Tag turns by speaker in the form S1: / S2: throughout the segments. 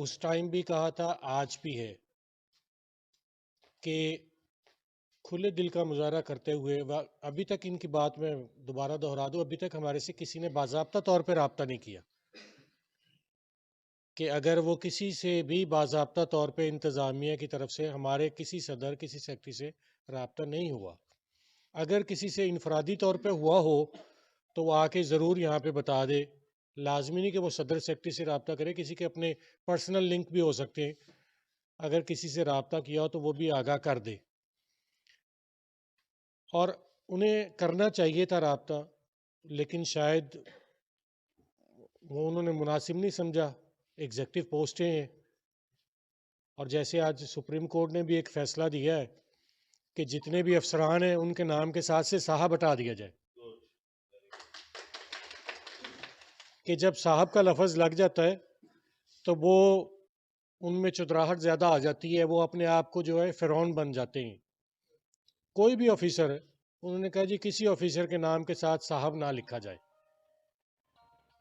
S1: اس time بھی کہا تھا، آج بھی ہے کہ کھلے دل کا مظاہرہ کرتے ہوئے ابھی تک ان کی بات میں دوبارہ دہرا دوں، ابھی تک ہمارے سے کسی نے باضابطہ طور پہ رابطہ نہیں کیا کہ اگر وہ کسی سے بھی باضابطہ طور پہ انتظامیہ کی طرف سے ہمارے کسی صدر کسی سیکٹری سے رابطہ نہیں ہوا، اگر کسی سے انفرادی طور پہ ہوا ہو تو وہ آ کے ضرور یہاں پہ بتا دے. لازمی نہیں کہ وہ صدر سیکٹری سے رابطہ کرے، کسی کے اپنے پرسنل لنک بھی ہو سکتے ہیں، اگر کسی سے رابطہ کیا ہو تو وہ بھی آگاہ کر دے. اور انہیں کرنا چاہیے تھا رابطہ، لیکن شاید وہ انہوں نے مناسب نہیں سمجھا. ایگزیکٹو پوسٹیں ہیں، اور جیسے آج سپریم کورٹ نے بھی ایک فیصلہ دیا ہے کہ جتنے بھی افسران ہیں ان کے نام کے ساتھ سے صاحب ہٹا دیا جائے، کہ جب صاحب کا لفظ لگ جاتا ہے تو وہ ان میں چتراہٹ زیادہ آ جاتی ہے، وہ اپنے آپ کو جو ہے فرعون بن جاتے ہیں. کوئی بھی آفیسر ہے، انہوں نے کہا جی کسی آفیسر کے نام کے ساتھ صاحب نہ لکھا جائے،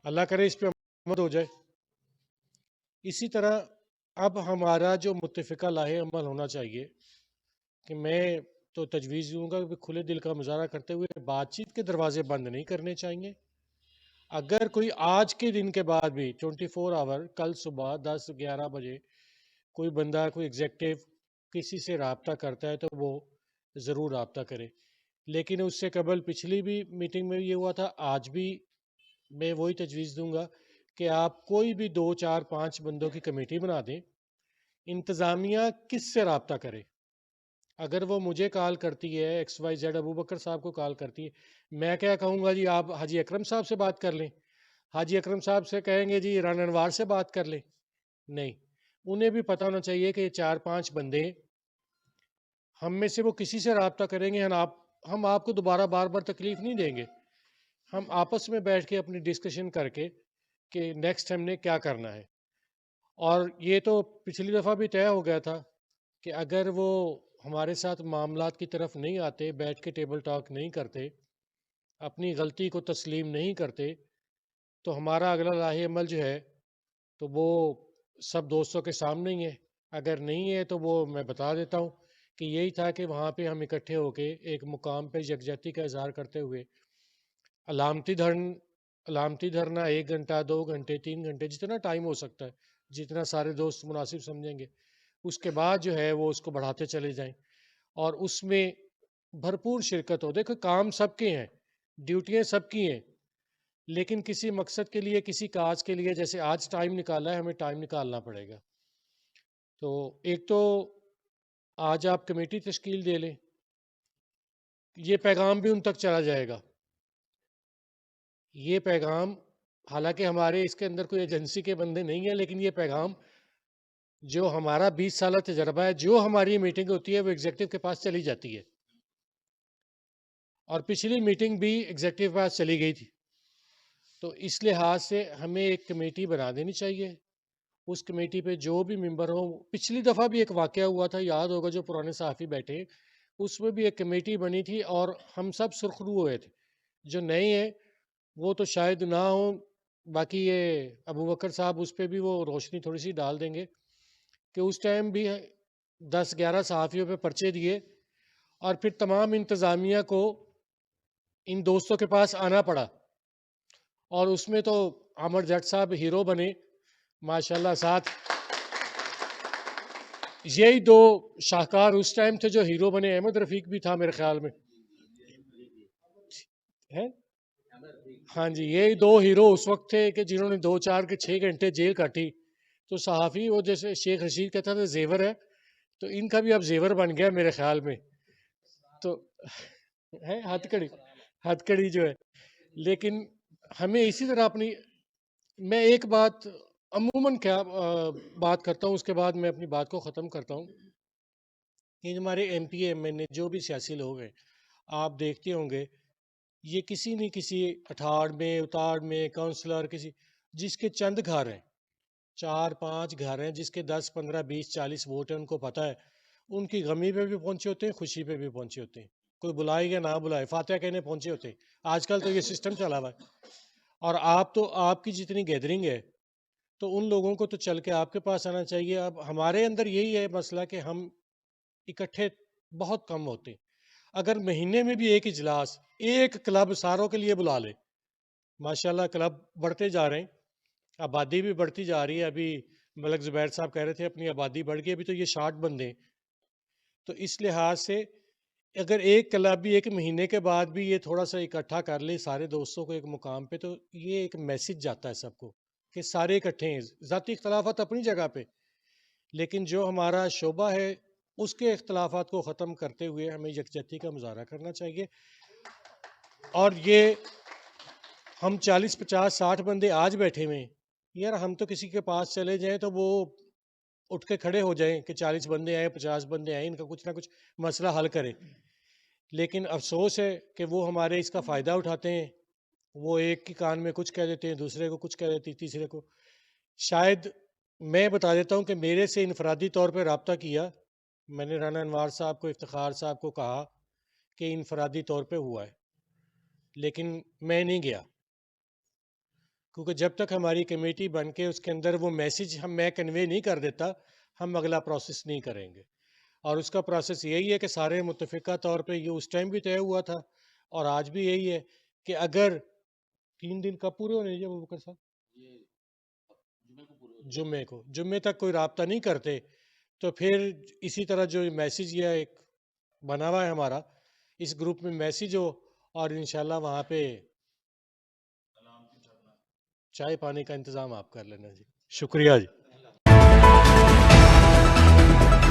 S1: اللہ کرے اس پہ عمل ہو جائے. اسی طرح اب ہمارا جو متفقہ لاحِ عمل ہونا چاہیے کہ میں تو تجویز دوں گا کہ کھلے دل کا مظاہرہ کرتے ہوئے بات چیت کے دروازے بند نہیں کرنے چاہیے. اگر کوئی آج کے دن کے بعد بھی 24 آور کل صبح 10-11 بجے کوئی بندہ کوئی ایگزیکٹو کسی سے رابطہ کرتا ہے تو وہ ضرور رابطہ کرے. لیکن اس سے قبل پچھلی بھی میٹنگ میں یہ ہوا تھا، آج بھی میں وہی تجویز دوں گا کہ آپ کوئی بھی 2-4-5 بندوں کی کمیٹی بنا دیں. انتظامیہ کس سے رابطہ کرے؟ اگر وہ مجھے کال کرتی ہے، ایکس وائی زیڈ ابو بکر صاحب کو کال کرتی ہے، میں کیا کہوں گا جی آپ حاجی اکرم صاحب سے بات کر لیں، حاجی اکرم صاحب سے کہیں گے جی رن انوار سے بات کر لیں؟ نہیں، انہیں بھی پتہ ہونا چاہیے کہ 4-5 بندے ہم میں سے وہ کسی سے رابطہ کریں گے، ہم آپ کو دوبارہ بار بار تکلیف نہیں دیں گے. ہم آپس میں بیٹھ کے اپنی ڈسکشن کر کے کہ نیکسٹ ہم نے کیا کرنا ہے. اور یہ تو پچھلی دفعہ بھی طے ہو گیا تھا کہ اگر وہ ہمارے ساتھ معاملات کی طرف نہیں آتے، بیٹھ کے ٹیبل ٹاک نہیں کرتے، اپنی غلطی کو تسلیم نہیں کرتے، تو ہمارا اگلا لاحِ عمل جو ہے تو وہ سب دوستوں کے سامنے ہی ہے. اگر نہیں ہے تو وہ میں بتا دیتا ہوں کہ یہی تھا کہ وہاں پہ ہم اکٹھے ہو کے ایک مقام پہ یکجہتی کا اظہار کرتے ہوئے علامتی دھرنا 1 گھنٹہ 2 گھنٹے 3 گھنٹے جتنا ٹائم ہو سکتا ہے، جتنا سارے دوست مناسب سمجھیں گے، اس کے بعد جو ہے وہ اس کو بڑھاتے چلے جائیں اور اس میں بھرپور شرکت ہو. دیکھو کام سب کے ہیں، ڈیوٹیاں سب کی ہیں، لیکن کسی مقصد کے لیے کسی کاج کے لیے جیسے آج ٹائم نکالا ہے، ہمیں ٹائم نکالنا پڑے گا. تو ایک تو آج آپ کمیٹی تشکیل دے لیں، یہ پیغام بھی ان تک چلا جائے گا. یہ پیغام حالانکہ ہمارے اس کے اندر کوئی ایجنسی کے بندے نہیں ہیں، لیکن یہ پیغام جو ہمارا 20 سالہ تجربہ ہے، جو ہماری میٹنگ ہوتی ہے وہ ایگزیکٹو کے پاس چلی جاتی ہے، اور پچھلی میٹنگ بھی ایگزیکٹو کے پاس چلی گئی تھی. تو اس لحاظ سے ہمیں ایک کمیٹی بنا دینی چاہیے. اس کمیٹی پہ جو بھی ممبر ہوں، پچھلی دفعہ بھی ایک واقعہ ہوا تھا، یاد ہوگا جو پرانے صحافی بیٹھے، اس میں بھی ایک کمیٹی بنی تھی اور ہم سب سرخرو ہوئے تھے. جو نئے ہیں وہ تو شاید نہ ہوں، باقی یہ ابو بکر صاحب اس پہ بھی وہ روشنی تھوڑی سی ڈال دیں گے کہ اس ٹائم بھی 10-11 صحافیوں پہ پرچے دیے اور پھر تمام انتظامیہ کو ان دوستوں کے پاس آنا پڑا، اور اس میں تو عامر جٹ صاحب ہیرو بنے ماشاءاللہ. ساتھ یہی 2 شاہکار اس ٹائم تھے جو ہیرو بنے. احمد رفیق بھی تھا میرے خیال میں ہے. ہاں جی، یہی 2 ہیرو اس وقت تھے کہ جنہوں نے 2-4 کے 6 گھنٹے جیل کاٹی. تو صحافی وہ جیسے شیخ رشید کہتا تھا زیور ہے، تو ان کا بھی اب زیور بن گیا میرے خیال میں. تو ہے ہتھ کڑی جو ہے. لیکن ہمیں اسی طرح اپنی، میں ایک بات عموماً کیا بات کرتا ہوں، اس کے بعد میں اپنی بات کو ختم کرتا ہوں کہ ہمارے ایم پی ایم این اے جو بھی سیاسی لوگ ہیں، آپ دیکھتے ہوں گے یہ کسی نہ کسی اٹھاڑ میں اتاڑ میں کونسلر کسی جس کے چند گھر ہیں، 4-5 گھر ہیں، جس کے 10-15-20-40 ووٹ ہیں، ان کو پتہ ہے ان کی غمی پہ بھی پہنچے ہوتے ہیں، خوشی پہ بھی پہنچے ہوتے ہیں. کوئی بلائے یا نہ بلائے فاتحہ کہنے پہنچے ہوتے ہیں. آج کل تو یہ سسٹم چلا ہوا ہے. اور آپ کی جتنی گیدرنگ ہے تو ان لوگوں کو تو چل کے آپ کے پاس آنا چاہیے. اب ہمارے اندر یہی ہے مسئلہ کہ ہم اکٹھے بہت کم ہوتے. اگر مہینے میں بھی ایک اجلاس ایک کلب ساروں کے لیے بلا لے, ماشاءاللہ کلب بڑھتے جا رہے ہیں, آبادی بھی بڑھتی جا رہی ہے. ابھی ملک زبیر صاحب کہہ رہے تھے اپنی آبادی بڑھ گئی, ابھی تو یہ 60 بندے ہیں. تو اس لحاظ سے اگر ایک کلب بھی ایک مہینے کے بعد بھی یہ تھوڑا سا اکٹھا کر لے سارے دوستوں کو ایک مقام پہ, تو یہ ایک میسج جاتا ہے سب کو کہ سارے اکٹھے ہیں. ذاتی اختلافات اپنی جگہ پہ, لیکن جو ہمارا شعبہ ہے اس کے اختلافات کو ختم کرتے ہوئے ہمیں یکجہتی کا مظاہرہ کرنا چاہیے. اور یہ ہم 40 50 60 بندے آج بیٹھے ہوئے ہیں یار, ہم تو کسی کے پاس چلے جائیں تو وہ اٹھ کے کھڑے ہو جائیں کہ 40 بندے آئے 50 بندے آئے, ان کا کچھ نہ کچھ مسئلہ حل کرے. لیکن افسوس ہے کہ وہ ہمارے اس کا فائدہ اٹھاتے ہیں. وہ ایک کی کان میں کچھ کہہ دیتے ہیں, دوسرے کو کچھ کہہ دیتے ہیں, تیسرے کو. شاید میں بتا دیتا ہوں کہ میرے سے انفرادی طور پہ رابطہ کیا, میں نے رانا انوار صاحب کو, افتخار صاحب کو کہا کہ انفرادی طور پہ ہوا ہے, لیکن میں نہیں گیا, کیونکہ جب تک ہماری کمیٹی بن کے اس کے اندر وہ میسج میں کنوے نہیں کر دیتا, ہم اگلا پروسیس نہیں کریں گے. اور اس کا پروسیس یہی ہے کہ سارے متفقہ طور پہ یہ اس ٹائم بھی طے ہوا تھا اور آج بھی یہی ہے کہ اگر 3 دن کب پورے ہونے ابو بکر صاحب, جمعے تک کوئی رابطہ نہیں کرتے, تو پھر اسی طرح جو میسج یہ ایک بنا ہوا ہے ہمارا, اس گروپ میں میسج ہو, اور انشاءاللہ وہاں پہ چائے پانی کا انتظام آپ کر لینا. جی شکریہ. جی